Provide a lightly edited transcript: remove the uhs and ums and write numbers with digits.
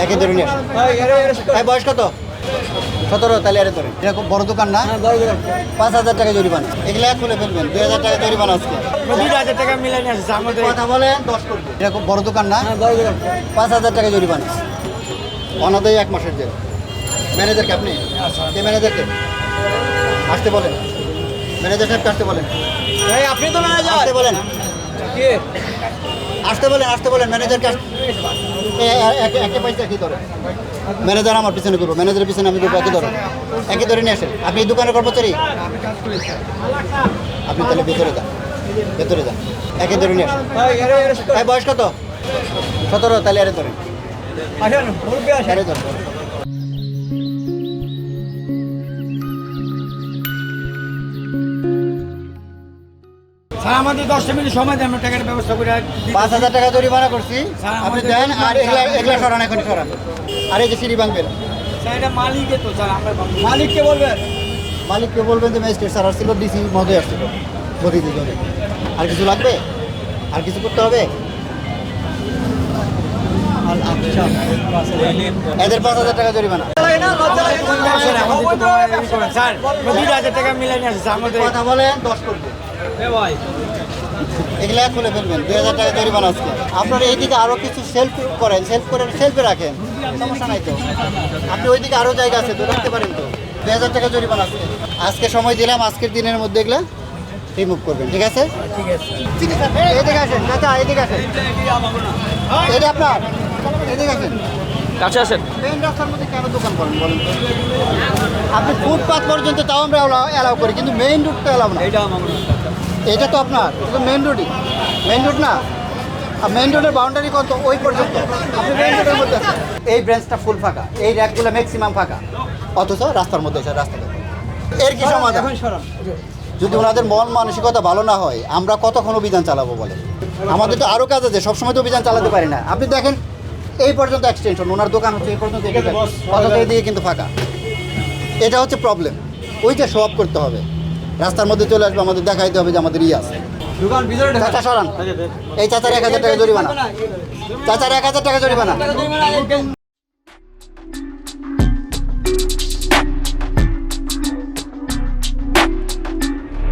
একে ধরে নিয়ে আসেন। ভাই বয়স কত? 17। তাহলে আরে ধরে এটা খুব বড় দোকান না? 5,000 টাকা জরিমানা। এগুলো খুলে ফেলবেন। 2,000 টাকা জরিমানা আজকে। 2,000 টাকা মিলাই নিয়ে আসছে আমাদের। কথা বলেন 10 করবে। এটা খুব বড় দোকান না? 5,000 টাকা জরিমানা। অনাদায়ী 1 মাসের জেল। ম্যানেজারকে আপনি? কে ম্যানেজারকে? আসতে বলেন। ম্যানেজার সাহেবকে আসতে বলেন। ভাই আপনি তো ম্যানেজার। আসতে বলেন। কে? আসতে বলেন ম্যানেজারকে। একে পয়সা কি ধরে? ম্যানেজার আমার পিছনে করবো, ম্যানেজারের পিছনে আমি করবো, একে ধরো। একে ধরে নিয়ে আসেন। আপনি এই দোকানের কর্মচারী? আপনি তাহলে ভেতরে যান, ভেতরে যান। একে ধরে নিয়ে আসেন। ভাই বয়স কত? 17। তাহলে আরে ধরেন, আসেন মুরব্বি আসেন। আরে ধরেন। স্যার আমাদের 10 মিনিট সময় দেন, আমরা টাকার ব্যবস্থা করে দিই। 5,000 টাকা জরিমানা করছি, স্যার, আপনি আমাদের দেন। আর এগুলা সরান, এখন সরান। আর এই যে সিঁড়ি ভাঙবেন। স্যার এটা মালিকে তো স্যার, আমরা মালিককে বলবেন। মালিককে বলবেন যে ম্যাজিস্ট্রেট স্যার আসছিল, ডিসি মহোদয় আসছিল বদিতে জন্য। আর কিছু লাগবে? আর কিছু করতে হবে? এদের 5,000 টাকা জরিমানা। স্যার আমাদের তো ই করেন, স্যার 2,000 টাকা মিলাই নিয়ে আসছে আমাদের। কথা বলেন 10 করবে। ভাই এগুলা খুলে ফেলবেন। 2,000 টাকা জরিমানা আজকে। আপনারা এইদিকে আরো কিছু সেলফ করেন, সেলফ করে সেলফে রাখেন, সমস্যা নাই তো। আপনি ওইদিকে আরো জায়গা আছে তো, রাখতে পারেন তো। 2,000 টাকা জরিমানা আজকে। আজকে সময় দিলাম, আজকের দিনের মধ্যে এগুলা রিমুভ করবেন, ঠিক আছে? ঠিক আছে। এদিকে আসেন চাচা, এদিকে আসেন। এটা আপনার, এদিকে আসেন। কাছে আসেন। মেইন রাস্তার মধ্যে কেন দোকান করেন বলেন তো? আপনি ফুটপাথ পর্যন্ত তাও আমরা অ্যালাউ করি, কিন্তু মেইন রোড তো অ্যালাউ না। এইটা আমার এটা তো আপনার, এটা তো মেইন রোডই। মেইন রোড না, আর মেইন রোডের বাউন্ডারি কত? ওই পর্যন্ত। আপনি মেইন রোডের মধ্যে আছেন। এই ব্রাঞ্চটা ফুল ফাঁকা, এই র্যাকগুলো ম্যাক্সিমাম ফাঁকা, অথচ রাস্তার মধ্যে আছে। রাস্তা দেখুন। এর কি সমাধান? এখন সরান। যদি ওনাদের মন মানসিকতা ভালো না হয়, আমরা কতক্ষণ অভিযান চালাবো বলে? আমাদের তো আরও কাজ আছে, সবসময় তো অভিযান চালাতে পারি না। আপনি দেখেন এই পর্যন্ত এক্সটেনশন, ওনার দোকান হচ্ছে এই পর্যন্ত, অথচ এদিকে কিন্তু ফাঁকা। এটা হচ্ছে প্রবলেম। ওইটা শো আপ করতে হবে, রাস্তার মধ্যে চলে আসবে, আমাদের দেখাইতে হবে যে আমাদের আছে। দোকান ভিতরে চাচা সরান। এই চাচার 1,000 টাকা জরিমানা। চাচার 1,000 টাকা জরিমানা।